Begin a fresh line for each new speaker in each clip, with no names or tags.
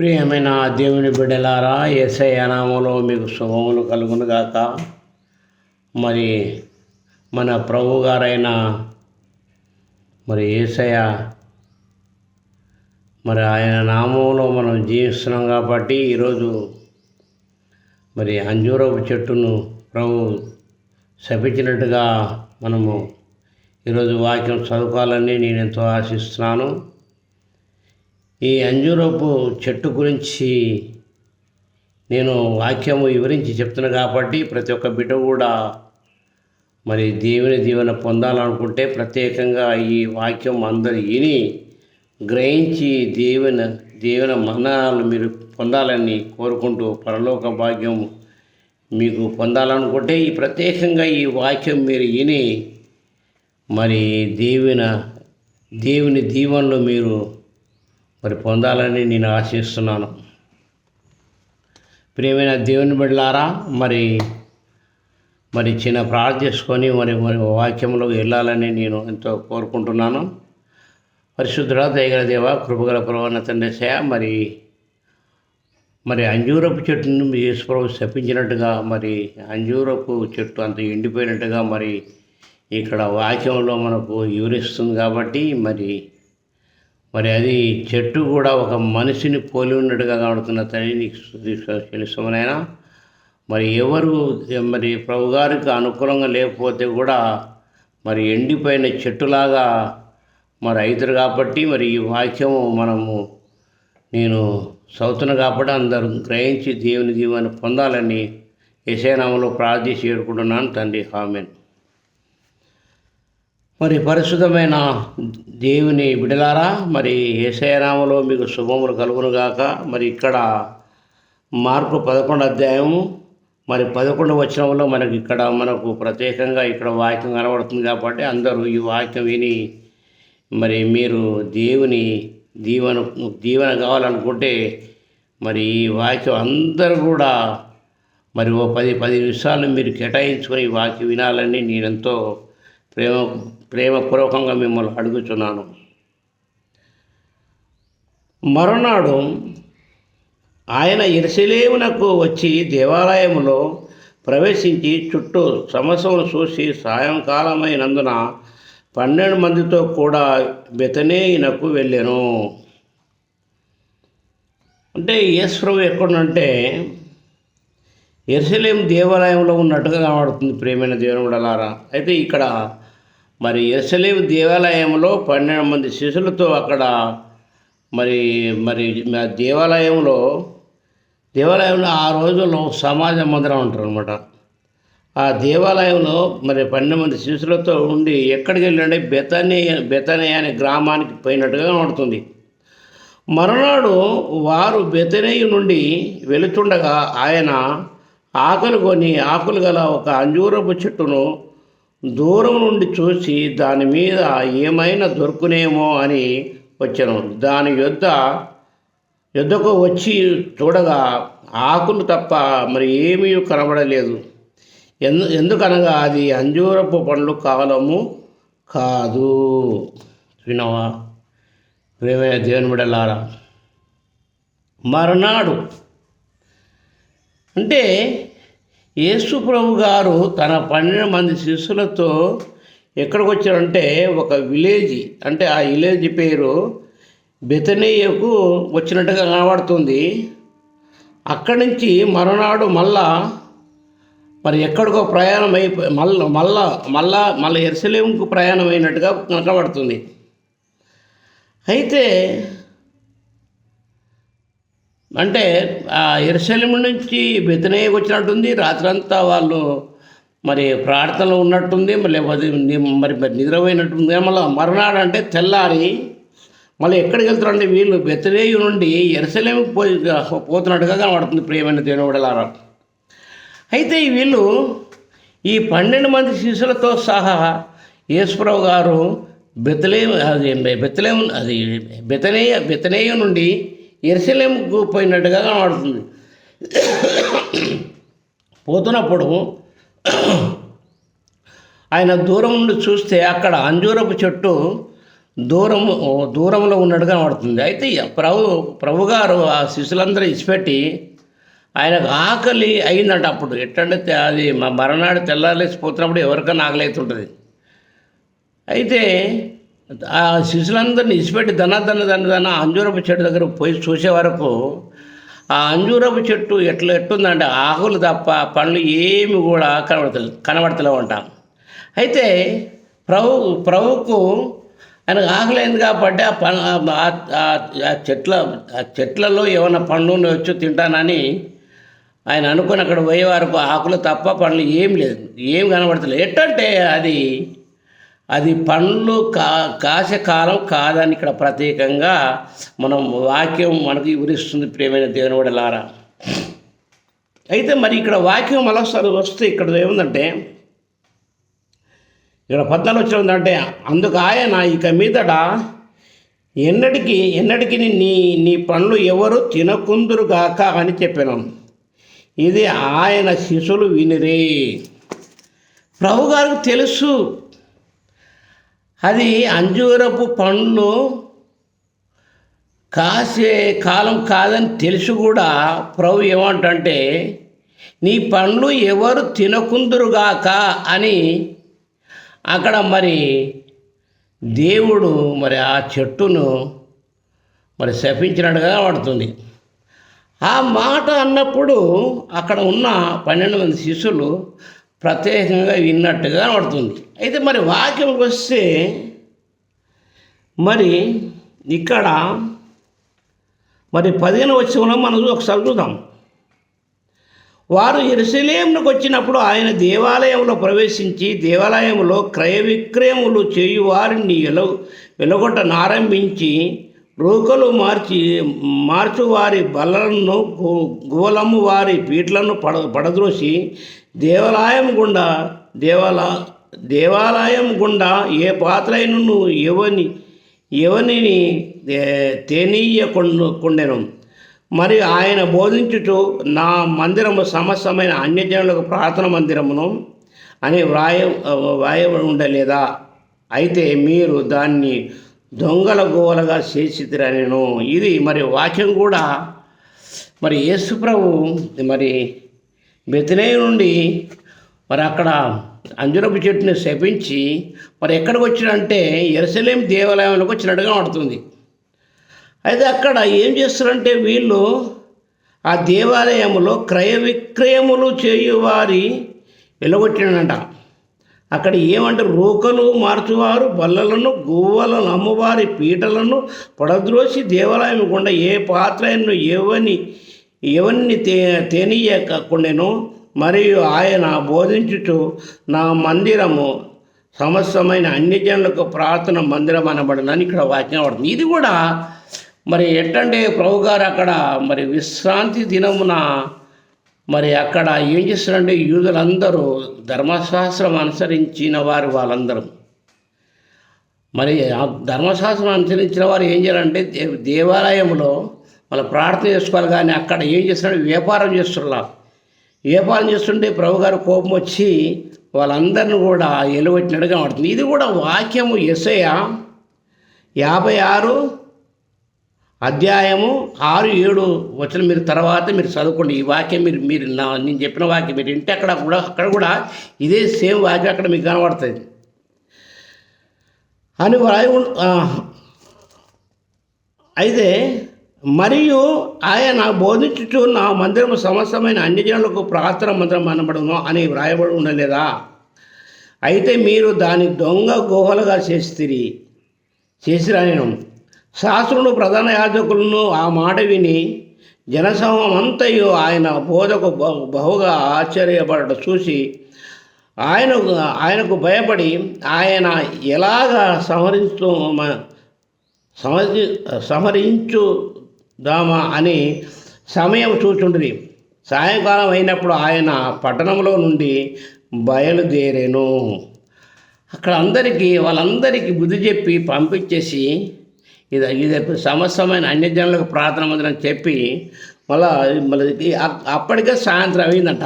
ప్రియమైన దేవుని బిడ్డలారా, యేసయ్య నామములో మీకు శుభములు కలుగునుగాక. మరి మన ప్రభు గారైన యేసయ్య ఆయన నామంలో మనం జీవిస్తున్నాం కాబట్టి ఈరోజు అంజూరపు చెట్టును ప్రభు శపించినట్టుగా మనము ఈరోజు వాక్యం చదువుకోవాలని నేను ఎంతో ఆశిస్తున్నాను. ఈ అంజూరపు చెట్టు గురించి నేను వాక్యము వివరించి చెప్తున్నాను కాబట్టి ప్రతి ఒక్క బిడ్డ కూడా దేవుని దీవెన పొందాలనుకుంటే ప్రత్యేకంగా ఈ వాక్యం అందరు విని గ్రహించి దేవుని మన్నాలు మీరు పొందాలని కోరుకుంటూ పరలోక భాగ్యం మీకు పొందాలనుకుంటే ఈ ప్రత్యేకంగా ఈ వాక్యం మీరు విని దేవుని దీవెనలు మీరు పొందాలని నేను ఆశిస్తున్నాను. ప్రియమైన దేవుని బిడ్డలారా, చిన్న ప్రార్థన చేసుకొని వాక్యంలో వెళ్ళాలని నేను ఎంతో కోరుకుంటున్నాను. పరిశుద్ధుడా, దయగల దేవ, కృపగల ప్రవణ తండ్రిశయ, అంజూరపు చెట్టును యేసుప్రభు శపించినట్టుగా అంజూరపు చెట్టు అంత ఎండిపోయినట్టుగా ఇక్కడ వాక్యంలో మనకు వివరిస్తుంది కాబట్టి అది చెట్టు కూడా ఒక మనిషిని పోలి ఉన్నట్టుగా కనబడుతున్న తల్లి నీకు తెలుసునైనా. ఎవరు ప్రభు గారికి అనుకూలంగా లేకపోతే కూడా ఎండిపోయిన చెట్టులాగా అవుతారు కాబట్టి ఈ వాక్యము నేను చదువుతున్నా కాబట్టి అందరూ గ్రహించి దేవుని దీవెన పొందాలని యేసయ్య నామములో ప్రార్థించి వేడుకుంటున్నాను తండ్రి, ఆమేన్. పరిశుద్ధమైన దేవుని బిడలారా, యేసయ్య నామములో మీకు శుభములు కలుగునుగాక. ఇక్కడ మార్కు 11 అధ్యాయము 11 వచనంలో మనకు ప్రత్యేకంగా ఇక్కడ వాక్యం కనబడుతుంది కాబట్టి అందరూ ఈ వాక్యం విని మీరు దేవుని దీవెన కావాలనుకుంటే ఈ వాక్యం అందరూ కూడా ఓ 10 నిమిషాలు మీరు కేటాయించుకొని ఈ వాక్యం వినాలని నేనెంతో ప్రేమపూర్వకంగా మిమ్మల్ని అడుగుతున్నాను. మరునాడు ఆయన యెరూషలేమునకు వచ్చి దేవాలయములో ప్రవేశించి చుట్టూ సమస్తమును చూసి సాయంకాలమైనందున 12 మందితో కూడా బెతనేయునకు వెళ్ళెను. యేసు ప్రభు ఎక్కడంటే యెరూషలేము దేవాలయంలో ఉన్నట్టుగా కనబడుతుంది. ప్రియమైన దేవుని బిడ్డలారా, అయితే ఇక్కడ యెరూషలేము దేవాలయంలో 12 మంది శిష్యులతో అక్కడ దేవాలయంలో ఆ రోజుల్లో సమాజ మందిరం అంటారు అనమాట. ఆ దేవాలయంలో 12 మంది శిష్యులతో ఉండి ఎక్కడికి వెళ్ళండి, బెతనియా అనే గ్రామానికి పోయినట్టుగా కనబడుతుంది. మరునాడు వారు బెతనియ నుండి వెళుతుండగా ఆయన ఆకులు గల ఒక అంజూరపు చెట్టును దూరం నుండి చూసి దాని మీద ఏమైనా దొరుకునేమో అని వచ్చాను. దాని యొద్దకు వచ్చి చూడగా ఆకులు తప్ప ఏమీ కనబడలేదు. ఎందుకనగా అది అంజూరపు పండ్లు కాలము కాదు. వినవా ప్రియమైన దేవుని బిడ్డలారా, మరునాడు యేసు ప్రభు గారు తన 12 మంది శిష్యులతో ఎక్కడికి వచ్చారంటే ఒక విలేజ్, ఆ విలేజ్ పేరు బెతనియకు వచ్చినట్టుగా కనబడుతుంది. అక్కడి నుంచి మరునాడు మళ్ళా ఎక్కడికో ప్రయాణం అయిపోయి మళ్ళా యెరూషలేముకు ప్రయాణం అయినట్టుగా కనబడుతుంది. అయితే ఆ యెరూషలేము నుంచి బెతనియకు వచ్చినట్టుంది. రాత్రంతా వాళ్ళు ప్రార్థనలో ఉన్నట్టుంది, నిద్రపోయినట్టుంది. మరునాడు తెల్లారి ఎక్కడికి వెళ్తారంటే వీళ్ళు బెతనియ నుండి యెరూషలేముకు పోతున్నట్టుగా కనబడుతుంది. ప్రియమైన దేవుని బిడ్డలారా, అయితే వీళ్ళు ఈ 12 మంది శిష్యులతో సహా యేసుప్రభు గారు బెతనియ నుండి యెరూషలేముకు పోయినట్టుగా కనబడుతుంది. పోతున్నప్పుడు ఆయన దూరం నుండి చూస్తే అక్కడ అంజూరపు చెట్టు దూరంలో ఉన్నట్టుగా కనబడుతుంది. అయితే ప్రభుగారు ఆ శిష్యులందరూ ఇచ్చిపెట్టి ఆయనకు ఆకలి అయిందంట. అప్పుడు ఎట్లంటే అది మరణాడు తెల్లారేసిపోతున్నప్పుడు ఎవరికైనా ఆకలి అవుతుంటుంది. అయితే ఆ శిష్యులందరినీ ఇచ్చిపెట్టి దన అంజూరపు చెట్టు దగ్గర పోయి చూసే వరకు ఆ అంజూరపు చెట్టు ఎట్టుందంటే ఆకులు తప్ప పండ్లు ఏమి కూడా కనబడతలేవు అంట. అయితే ప్రభుకు ఆయనకు ఆకలైంది కాబట్టి ఆ చెట్లలో ఏమైనా పండ్లు వచ్చి తింటానని ఆయన అనుకుని అక్కడ పోయే వరకు ఆకులు తప్ప పండ్లు ఏం లేదు, ఏం కనబడతలేదు. ఎట్టంటే అది పండ్లు కాసే కాలం కాదని ఇక్కడ ప్రత్యేకంగా మనం వాక్యం మనకు వివరిస్తుంది. ప్రియమైన దేవుని వడలారా, అయితే మరి ఇక్కడ వాక్యం మరోసారి వస్తే ఇక్కడ ఏముందంటే, ఇక్కడ 14 వచ్చిన ఉందంటే, అందుకు ఆయన ఇక మీదట ఎన్నటికి నీ పండ్లు ఎవరు తినకుందురుగాక అని చెప్పాను. ఇది ఆయన శిష్యులు వినిరే. ప్రభుగారికి తెలుసు అది అంజూరపు పండ్లు కాసే కాలం కాదని తెలిసి కూడా ప్రభు ఏమంటే, నీ పండ్లు ఎవరు తినకుందురుగాక అని అక్కడ మరి దేవుడు మరి ఆ చెట్టును మరి శపించినట్టుగా పడుతుంది. ఆ మాట అన్నప్పుడు అక్కడ ఉన్న 12 మంది శిష్యులు ప్రత్యేకంగా విన్నట్టుగా పడుతుంది. అయితే మరి వాక్యంకి వస్తే మరి ఇక్కడ మరి 15 వచనంలో మనం ఒకసారి చూద్దాం. వారు యెరూషలేమునకు వచ్చినప్పుడు ఆయన దేవాలయంలో ప్రవేశించి దేవాలయంలో క్రయ విక్రయములు చేయు వారిని వెలగొట్టనారంభించి రూకలు మార్చువారి బల్లలను గువలము వారి పీటలను పడద్రోసి దేవాలయం గుండా ఏ పాత్రైనను ఎవనిని తేనీయకుండెను. మరి ఆయన బోధించుచు నా మందిరము సమస్తమైన అన్యజనులకు ప్రార్థన మందిరమును అని వ్రాయబడి ఉండలేదా? అయితే మీరు దాన్ని దొంగల గోవలుగా చేసిరనెను. ఇది మరి వాక్యం కూడా మరి యేసు ప్రభు మరి బెత్లెహేము నుండి మరి అక్కడ అంజూరపు చెట్టుని శపించి మరి ఎక్కడికి వచ్చినంటే యెరూషలేము దేవాలయంలోకి వచ్చినట్టుగా పడుతుంది. అయితే అక్కడ ఏం చేస్తారంటే వీళ్ళు ఆ దేవాలయంలో క్రయ విక్రయములు చేయువారి వెలగొట్టినంట. అక్కడ ఏమంటే రూకలు మార్చువారు బల్లలను గువ్వలను అమ్మవారి పీటలను పడద్రోసి దేవాలయం గుండా ఏ పాత్రను ఎవరిని తేనీయకుండెను. మరియు ఆయన బోధించుచు నా మందిరము సమస్తమైన అన్యజనులకు ప్రార్థన మందిరం అనబడినని ఇక్కడ వాక్యం పడుతుంది. ఇది కూడా మరి ఎట్టంటే ప్రభుగారు అక్కడ మరి విశ్రాంతి దినమున మరి అక్కడ ఏం చేస్తారంటే యూదులందరూ ధర్మశాస్త్రం అనుసరించిన వాళ్ళందరూ మరి ఆ ధర్మశాస్త్రం అనుసరించిన వారు ఏం చేయాలంటే దేవాలయంలో వాళ్ళు ప్రార్థన చేసుకోవాలి. కానీ అక్కడ ఏం చేస్తున్నారంటే వ్యాపారం చేస్తుంటే ప్రభుగారు కోపం వచ్చి వాళ్ళందరిని కూడా ఎలువెట్టినట్టుగా పడుతుంది. ఇది కూడా వాక్యము యెషయా 56 అధ్యాయము 6-7 వచనం మీరు తర్వాత మీరు చదువుకోండి. ఈ వాక్యం మీరు నేను చెప్పిన వాక్యం మీరు ఇంటి అక్కడ కూడా ఇదే సేమ్ వాక్యం అక్కడ మీకు కనబడుతుంది అని అయితే మరియు ఆయన బోధించుచు నా మందిరము సమస్తమైన అన్యజనులకు ప్రార్థన మందిరం అనబడును అని వ్రాయబడి ఉండలేదా? అయితే మీరు దాని దొంగ గుహలుగా చేసిరనెను. శాస్త్రులు ప్రధాన యాజకులను ఆ మాట విని జనసమూహం అంతయు ఆయన బోధకు బహుగా ఆశ్చర్యపడట చూసి ఆయనకు భయపడి ఆయన ఎలాగ సంహరించుదామా అని సమయం చూచుండ్రి. సాయంకాలం అయినప్పుడు ఆయన పట్టణంలో నుండి బయలుదేరేను. అక్కడ వాళ్ళందరికీ బుద్ధి చెప్పి పంపించేసి ఇది సమస్తమైన అన్యజనులకు ప్రార్థన మందిరం చెప్పి మళ్ళీ అప్పటికే సాయంత్రం అయిందంట.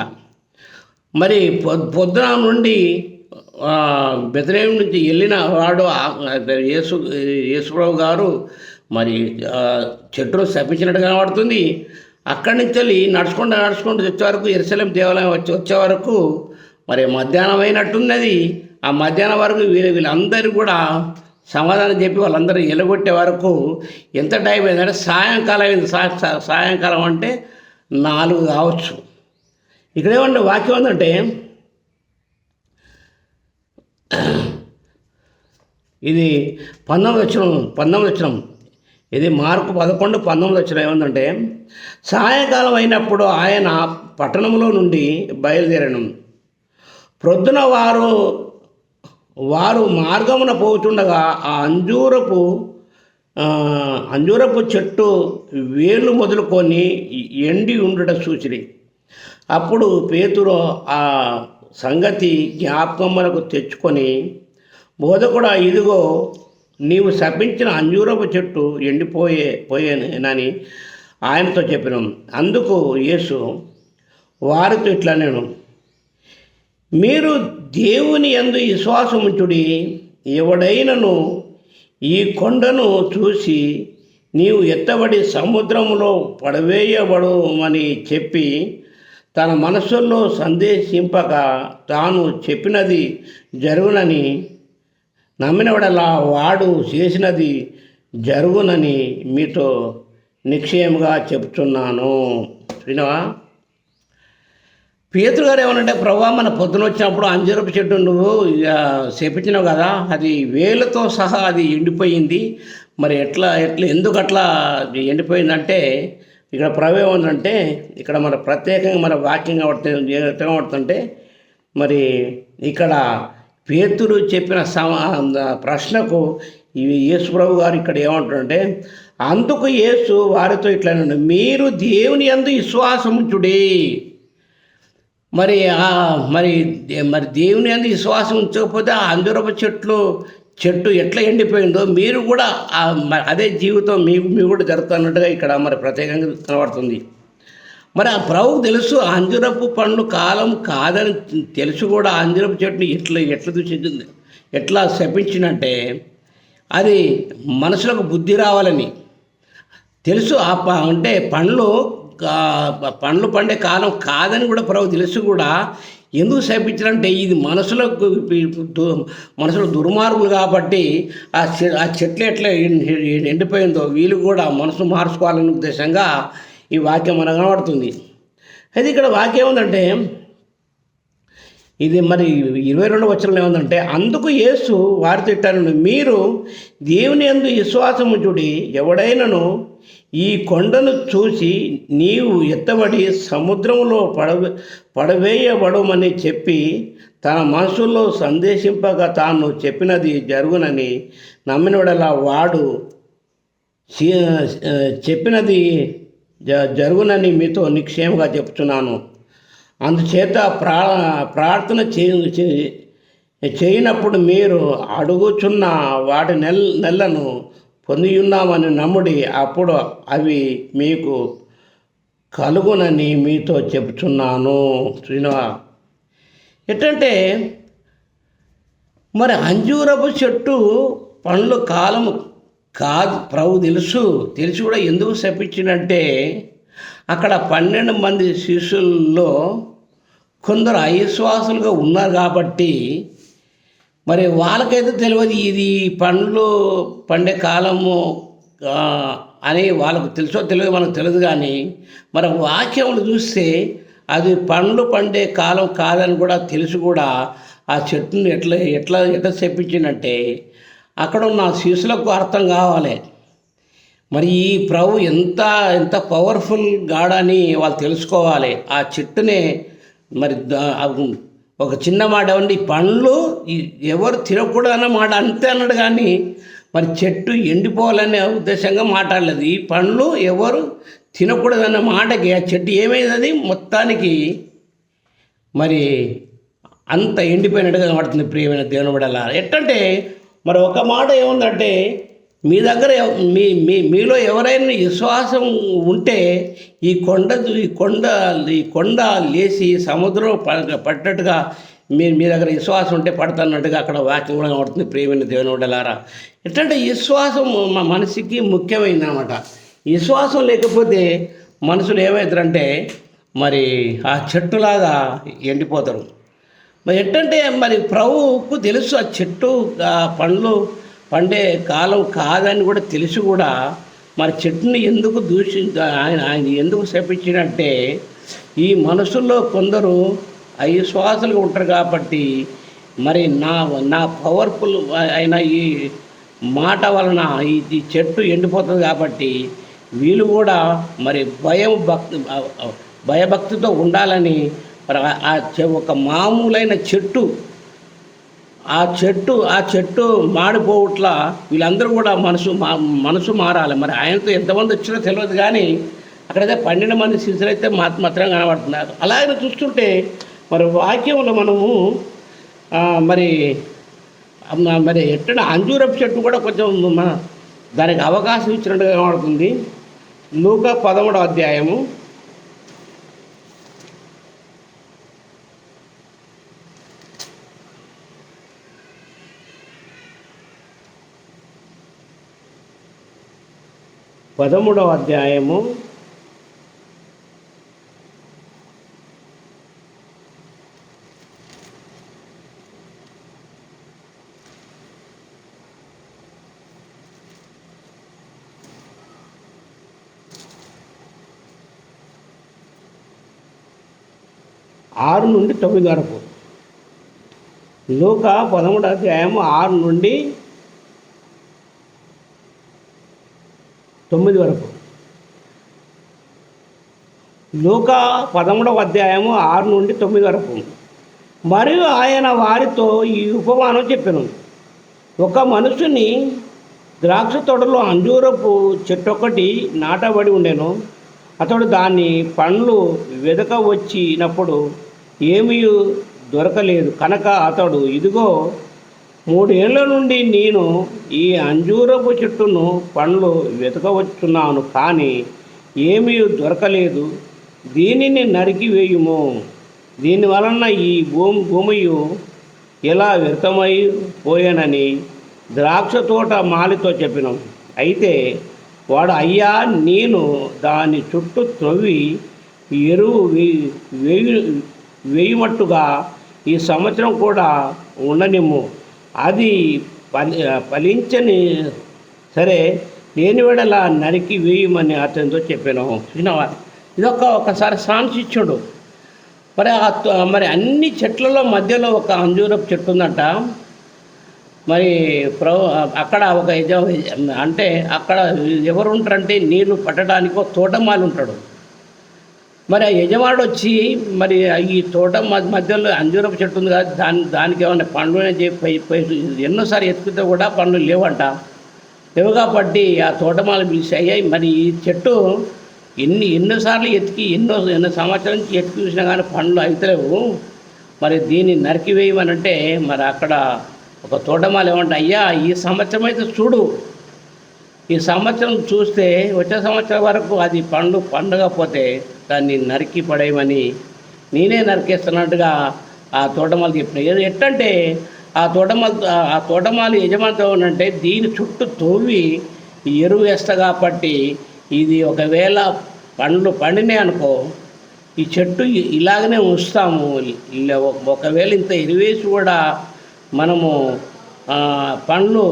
మరి పొద్దున నుండి బెత్లెహేము నుంచి వెళ్ళిన వాడు యేసుప్రభు గారు మరి చెట్టును శపించినట్టు కనబడుతుంది. అక్కడి నుంచి వెళ్ళి నడుచుకుంటూ వచ్చే వరకు యెరూషలేము దేవాలయం వచ్చే వరకు మరి మధ్యాహ్నం అయినట్టున్నది. ఆ మధ్యాహ్నం వరకు వీళ్ళందరూ కూడా సమాధానం చెప్పి వాళ్ళందరూ ఎలగొట్టే వరకు ఎంత టైం అయిందంటే సాయంకాలం అయింది. సాయంకాలం అంటే 4 కావచ్చు. ఇక్కడ ఏమంటే వాక్యం ఏంటంటే ఇది 19 వచనం ఇది మార్కు 11:19 ఏమందంటే సాయంకాలం అయినప్పుడు ఆయన పట్టణంలో నుండి బయలుదేరను. ప్రొద్దున వారు మార్గమున పోతుండగా ఆ అంజూరపు చెట్టు వేళ్ళు మొదలుకొని ఎండి ఉండుట చూచిరి. అప్పుడు పేతురు ఆ సంగతి జ్ఞాపకములకు తెచ్చుకొని, బోధకుడా, ఇదిగో నీవు శపించిన అంజూరపు చెట్టు పోయేనని ఆయనతో చెప్పిన. అందుకు యేసు వారితో ఇట్లా నేను, మీరు దేవుని యందు విశ్వాసముంచుడి. ఎవడైనను ఈ కొండను చూసి నీవు ఎత్తబడి సముద్రములో పడవేయబడుమని చెప్పి తన మనస్సులో సందేశింపక తాను చెప్పినది జరుగునని నమ్మినవాడలా వాడు చేసినది జరుగునని మీతో నిశ్చయముగా చెప్తున్నాను. వినవా? పేతురు గారు ఏమనంటే, ప్రభా, మన పొద్దున వచ్చినప్పుడు అంజూరపు చెట్టు నువ్వు శపించినావు కదా, అది వేలతో సహా అది ఎండిపోయింది. మరి ఎందుకు అట్లా ఎండిపోయిందంటే ఇక్కడ ప్రభు ఏమందంటే, ఇక్కడ మన ప్రత్యేకంగా మన వాక్యం పడుతుంటే మరి ఇక్కడ పేతురు చెప్పిన ప్రశ్నకు యేసు ప్రభు గారు ఇక్కడ ఏమంటారంటే, అందుకు యేసు వారితో ఇట్లా, మీరు దేవుని యందు విశ్వాసముంచుడి. మరి దేవుని యందు విశ్వాసం ఉంచకపోతే ఆ అంజూరపు చెట్టు ఎట్లా ఎండిపోయిందో మీరు కూడా అదే జీవితం మీకు కూడా జరుగుతున్నట్టుగా ఇక్కడ మరి ప్రత్యేకంగా కనబడుతుంది. మరి ఆ ప్రభువుకు తెలుసు అంజూరపు పండ్లు కాలం కాదని తెలుసు కూడా అంజూరపు చెట్టుని ఎట్లా దూషించింది, ఎట్లా శపించినంటే అది మనుషులకు బుద్ధి రావాలని తెలుసు. అంటే పండ్లు పండే కాలం కాదని కూడా ప్రభు తెలుసు కూడా ఎందుకు శపించారంటే ఇది మనుషులు దుర్మార్గులు కాబట్టి ఆ చెట్లు ఎట్లా ఎండిపోయిందో వీళ్ళు కూడా మనసు మార్చుకోవాలనే ఉద్దేశంగా ఈ వాక్యం మనకు కనబడుతుంది. అయితే ఇక్కడ వాక్యం ఏముందంటే, ఇది మరి 22వ వచనంలో ఏముందంటే, అందుకు యేసు వారితో ఇట్టాను, మీరు దేవుని యందు విశ్వాసముంచుడి. ఎవడైనను ఈ కొండను చూసి నీవు ఎత్తబడి సముద్రంలో పడవేయబడమని చెప్పి తన మనసులో సందేశింపక తాను చెప్పినది జరుగునని నమ్మినవాడలా వాడు చెప్పినది జరుగునని మీతో నిశ్చయముగా చెప్తున్నాను. అందుచేత ప్రార్థన చేయనప్పుడు మీరు అడుగుచున్న వాటి నెలను పొందియున్నామని నమ్ముడి, అప్పుడు అవి మీకు కలుగునని మీతో చెప్తున్నాను. శ్రీనివా, ఎట్టంటే మరి అంజూరపు చెట్టు పండ్లు కాలము కాదు ప్రభు తెలిసి కూడా ఎందుకు శపించిందంటే, అక్కడ 12 మంది శిష్యుల్లో కొందరు అవిశ్వాసులుగా ఉన్నారు కాబట్టి మరి వాళ్ళకైతే తెలియదు ఇది పండ్లు పండే కాలము అని వాళ్ళకు తెలుసో తెలియదు, మనకు తెలియదు. కానీ మరి వాక్యములు చూస్తే అది పండ్లు పండే కాలం కాదని కూడా తెలిసి కూడా ఆ చెట్టును ఎట్లా చెప్పించిందంటే అక్కడ ఉన్న శిష్యులకు అర్థం కావాలి. మరి ఈ ప్రభు ఎంత పవర్ఫుల్ గాడని వాళ్ళు తెలుసుకోవాలి. ఆ చెట్టునే మరి ఒక చిన్న మాట ఏమండి, పండ్లు ఎవరు తినకూడదన్న మాట అంతే అన్నాడు. కానీ మరి చెట్టు ఎండిపోవాలనే ఉద్దేశంగా మాట్లాడలేదు. ఈ పండ్లు ఎవరు తినకూడదన్న మాటకి ఆ చెట్టు ఏమైంది మొత్తానికి మరి అంత ఎండిపోయినట్టుగా కనబడుతుంది. ప్రియమైన దేవుని బిడ్డలారా, ఎట్టంటే మరి ఒక మాట ఏముందంటే, మీ దగ్గర మీలో ఎవరైనా విశ్వాసం ఉంటే ఈ కొండ లేచి సముద్రం పడ్డట్టుగా మీ దగ్గర విశ్వాసం ఉంటే పడతాన్నట్టుగా అక్కడ వాక్యం కూడా కనబడుతుంది. ప్రియమైన దేవుని బిడ్డలారా, ఎట్లంటే విశ్వాసం మనిషికి ముఖ్యమైందనమాట. విశ్వాసం లేకపోతే మనుషులు ఏమవుతారంటే మరి ఆ చెట్టులాగా ఎండిపోతారు. మరి ఎట్టంటే మరి ప్రభువుకు తెలుసు ఆ చెట్టు పండ్లు పండే కాలం కాదని కూడా తెలిసి కూడా మరి చెట్టుని ఎందుకు ఆయన ఎందుకు శపించినట్టే ఈ మనుషుల్లో కొందరు అవిశ్వాసులుగా ఉంటారు కాబట్టి మరి నా పవర్ఫుల్ అయిన ఈ మాట వలన ఈ చెట్టు ఎండిపోతుంది కాబట్టి వీళ్ళు కూడా మరి భయభక్తితో ఉండాలని మరి ఒక మామూలైన చెట్టు ఆ చెట్టు మాడిపోవట్ల వీళ్ళందరూ కూడా మనసు మారాలి. మరి ఆయనతో ఎంతమంది వచ్చినా తెలియదు, కానీ అక్కడైతే 12 మంది శిష్యులు అయితే మాత్రం కనబడుతున్నారు. అలాగే చూస్తుంటే మరి వాక్యంలో మనము మరి ఎట్లా అంజూరపు చెట్టు కూడా కొంచెం దానికి అవకాశం ఇచ్చినట్టుగా కనబడుతుంది. లూకా 13వ అధ్యాయము 13వ అధ్యాయము 6 నుండి 9 వరకు. లూకా 13వ అధ్యాయము 6 నుండి 9 వరకు. లూకా 13వ అధ్యాయము 6 నుండి 9 వరకు. మరియు ఆయన వారితో ఈ ఉపమానం చెప్పెను. ఒక మనుషుని ద్రాక్ష తోటలో అంజూరపు చెట్టొకటి నాటబడి ఉండెను. అతడు దాన్ని పండ్లు వెదక వచ్చినప్పుడు ఏమీ దొరకలేదు కనుక అతడు, ఇదిగో 3 ఏళ్ల నుండి నేను ఈ అంజూరపు చెట్టును పండ్లు వెతకవచ్చున్నాను, కానీ ఏమీ దొరకలేదు. దీనిని నరికి వేయుము, దీనివలన ఈ భూమియు ఎలా వ్యర్థమైపోయానని ద్రాక్ష తోట మాలితో చెప్పినాం. అయితే వాడు, అయ్యా, నేను దాని చుట్టూ త్రవ్వి ఎరువు వేయమట్టుగా ఈ సంవత్సరం కూడా ఉండనిమ్ము, అది ఫలించని సరే లేని వేళలా నరికి వేయమని అతనితో చెప్పాను. చూసినావా, ఒకసారి సాంశించుడు. మరి అన్ని చెట్లలో మధ్యలో ఒక అంజూరపు చెట్టు ఉందంట. మరి అక్కడ ఒక అంటే అక్కడ ఎవరు ఉంటారంటే నీళ్లు పట్టడానికి ఒక తోటమాలి ఉంటాడు. మరి ఆ యజమానుడు వచ్చి మరి ఈ తోట మధ్యలో అంజూరపు చెట్టు ఉంది కదా, దానికి ఏమన్నా పండ్లు అని చెప్పి ఎన్నోసారి ఎత్తుకుతే కూడా పండ్లు లేవంట. లేవు కాబట్టి ఆ తోటమాలి పిలిచి, అయ్యాయి మరి ఈ చెట్టు ఎన్నోసార్లు ఎత్తికి ఎన్నో సంవత్సరాల నుంచి ఎత్తికి చూసినా కానీ పండ్లు అవుతలేవు, మరి దీన్ని నరికివేయమని అంటే మరి అక్కడ ఒక తోటమాలి ఏమంటే, అయ్యా, ఈ సంవత్సరం అయితే చూడు, ఈ సంవత్సరం చూస్తే వచ్చే సంవత్సరం వరకు అది పండగపోతే దాన్ని నరికి పడేయమని నేనే నరికేస్తున్నట్టుగా ఆ తోటమాలి చెప్పిన. ఎట్టంటే ఆ తోటమాలి యజమానితో అంటే దీని చుట్టూ తోవి ఎరువు వేస్తా కాబట్టి ఇది ఒకవేళ పండ్లు పండినాయి అనుకో, ఈ చెట్టు ఇలాగనే ఉంచుతాము. ఒకవేళ ఇంత ఎరువేసి కూడా మనము పండ్లు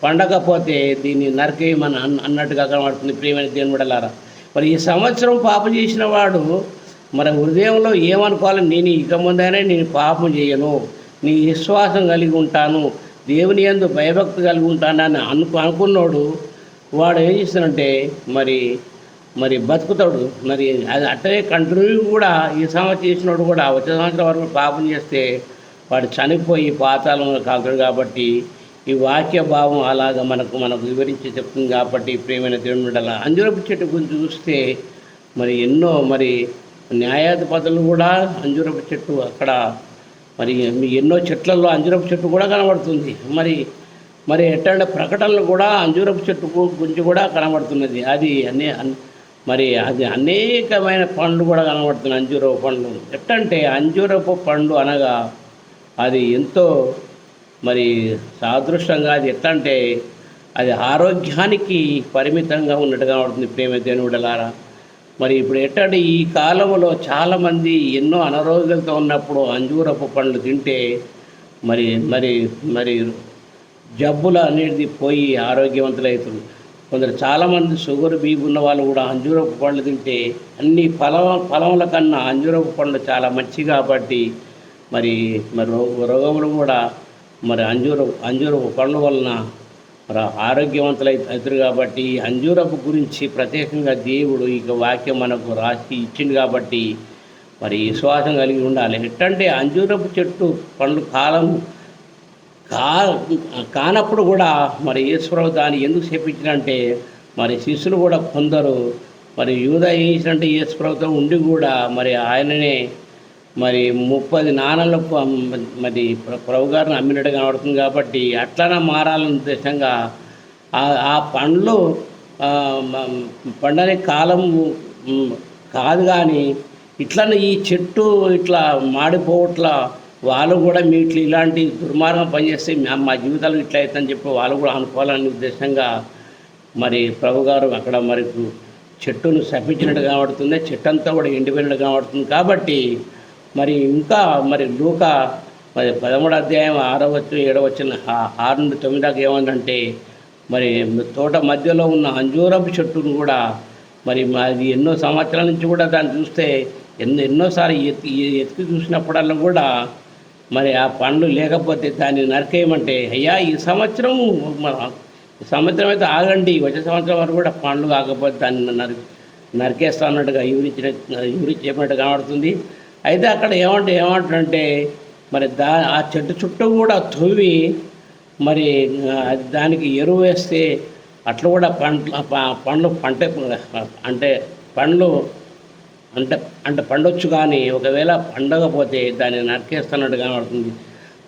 పండకపోతే దీన్ని నరికేయమని అన్నట్టుగా కనబడుతుంది. ప్రియమైన దేవుని బిడ్డలారా, మరి ఈ సంవత్సరం పాపం చేసిన వాడు మరి హృదయంలో ఏమనుకోవాలి, నేను ఇక ముందైనా నేను పాపం చేయను, నీ విశ్వాసం కలిగి ఉంటాను, దేవుని యందు భయభక్తి కలిగి ఉంటానని అనుకున్నాడు. వాడు ఏం చేస్తాడంటే మరి బతుకుతాడు. మరి అది అట్టనే కంటిన్యూ కూడా ఈ సంవత్సరం చేసినోడు కూడా వచ్చే సంవత్సరం వరకు పాపం చేస్తే వాడు చనిపోయి పాతాళంలో కాలుతాడు. కాబట్టి ఈ వాక్య భావం అలాగా మనకు వివరించి చెప్తుంది. కాబట్టి ప్రియమైన దేవుని బిడ్డలారా, అంజూరపు చెట్టు గురించి చూస్తే మరి ఎన్నో మరి న్యాయాధిపతులు కూడా అంజూరపు చెట్టు అక్కడ మరి ఎన్నో చెట్లలో అంజూరపు చెట్టు కూడా కనబడుతుంది. మరి ఎట్టంటే ప్రకటనలు కూడా అంజూరపు చెట్టు గురించి కూడా కనబడుతున్నది. అది అనేకమైన పండ్లు కూడా కనబడుతున్నాయి. అంజూరపు పండ్లు ఎట్టంటే అంజూరపు పండు అనగా అది ఎంతో మరి సాదృష్టంగా అది ఎట్లా అంటే అది ఆరోగ్యానికి పరిమితంగా ఉన్నట్టుగా ఉంటుంది. ప్రేమ దేవుడలారా, మరి ఇప్పుడు ఎట్టంటే ఈ కాలంలో చాలామంది ఎన్నో అనారోగ్యాలతో ఉన్నప్పుడు అంజూరపు పండ్లు తింటే మరి మరి మరి జబ్బులు అనేది పోయి ఆరోగ్యవంతులవుతుంది. కొందరు చాలామంది షుగర్ బీపీ ఉన్న వాళ్ళు కూడా అంజూరపు పండ్లు తింటే అన్ని ఫలముల కన్నా అంజూరపు పండ్లు చాలా మంచి కాబట్టి మరి మరి రోగములు కూడా మరి అంజూరపు పండ్ల వలన మరి ఆరోగ్యవంతులు అవుతారు. కాబట్టి అంజూరపు గురించి ప్రత్యేకంగా దేవుడు ఇక వాక్యం మనకు రాసి ఇచ్చింది కాబట్టి మరి విశ్వాసం కలిగి ఉండాలి. ఎట్టంటే అంజూరపు చెట్టు పండ్లు కానప్పుడు కూడా మరి యేసుప్రభు దాన్ని ఎందుకు చెప్పించినంటే మరి శిష్యులు కూడా కొందరు మరి యూదా చేసినట్టే యేసుప్రభుతో ఉండి కూడా మరి ఆయననే మరి 30 నాణాలకు మరి ప్రభు గారిని అమ్మినట్టు కనబడుతుంది. కాబట్టి అట్లనే మారాలని ఉద్దేశంగా ఆ పండ్లు పండని కాలం కాదు, కానీ ఇట్లనే ఈ చెట్టు ఇట్లా మాడిపోవట్లా వాళ్ళు కూడా మీ ఇట్లా ఇలాంటి దుర్మార్గం పనిచేస్తే మా జీవితాలు ఇట్లా అవుతుందని చెప్పి వాళ్ళు కూడా అనుకోవాలనే ఉద్దేశంగా మరి ప్రభు గారు అక్కడ మరి చెట్టును శపించినట్టు కనబడుతుంది. చెట్టు అంతా కూడా ఎండిపోయినట్టు కనబడుతుంది. కాబట్టి మరి ఇంకా మరి లూకా మరి 13వ అధ్యాయం 6వ వచనం 7వ వచనం 6 నుండి 9 దాకా ఏమందంటే మరి తోట మధ్యలో ఉన్న అంజూరపు చెట్టును కూడా మరి అది ఎన్నో సంవత్సరాల నుంచి కూడా దాన్ని చూస్తే ఎన్నోసార్లు ఎత్తి చూసినప్పుడల్లా కూడా మరి ఆ పండ్లు లేకపోతే దాన్ని నరికేయమంటే అయ్యా ఈ సంవత్సరం అయితే ఆగండి, వచ్చే సంవత్సరం వరకు కూడా పండ్లు కాకపోతే దాన్ని నరికేస్తా అన్నట్టుగా వివరించి చెప్పినట్టు కనబడుతుంది. అయితే అక్కడ ఏమంటారంటే మరి ఆ చెట్టు చుట్టూ కూడా తవ్వి మరి దానికి ఎరువు వేస్తే అట్లా కూడా పండొచ్చు, కానీ ఒకవేళ పండకపోతే దాన్ని నరికేస్తున్నట్టు కనబడుతుంది.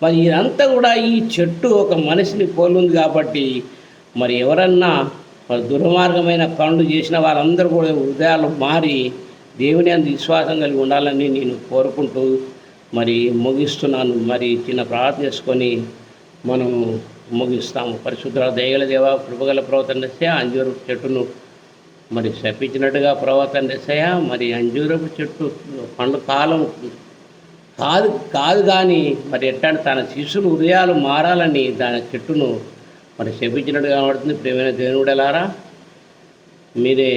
మరి ఇదంతా కూడా ఈ చెట్టు ఒక మనిషిని పోలుంది. కాబట్టి మరి ఎవరన్నా మరి దుర్మార్గమైన పనులు చేసిన వారందరూ కూడా హృదయాలు మారి దేవుని అందు విశ్వాసం కలిగి ఉండాలని నేను కోరుకుంటూ మరి ముగిస్తున్నాను. మరి చిన్న ప్రార్థన చేసుకొని మనం ముగిస్తాము. పరిశుద్ధ దయగల దేవ, కృపగల ప్రవర్తన అంజూరపు చెట్టును మరి శపించినట్టుగా ప్రవర్తన మరి అంజూరపు చెట్టు పండ్ల కాలం కాదు కానీ మరి ఎట్లా తన శిష్యులు హృదయాలు మారాలని దాని చెట్టును మరి శపించినట్టుగా కనబడుతుంది. ప్రేమైన దేవుడలారా, మీరే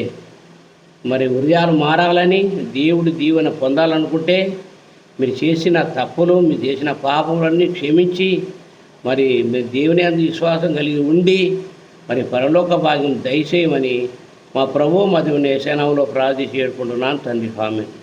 మరి హృదయాలు మారాలని దేవుడి దీవెన పొందాలనుకుంటే మీరు చేసిన తప్పులు, మీరు చేసిన పాపములన్నీ క్షమించి మరి మీరు దేవుని అందు విశ్వాసం కలిగి ఉండి మరి పరలోక భాగ్యం దయచేయమని మా ప్రభువు మరియు యేసు నామములో ప్రార్థించి వేడుకుంటున్నాను తండ్రి. ఆమేన్.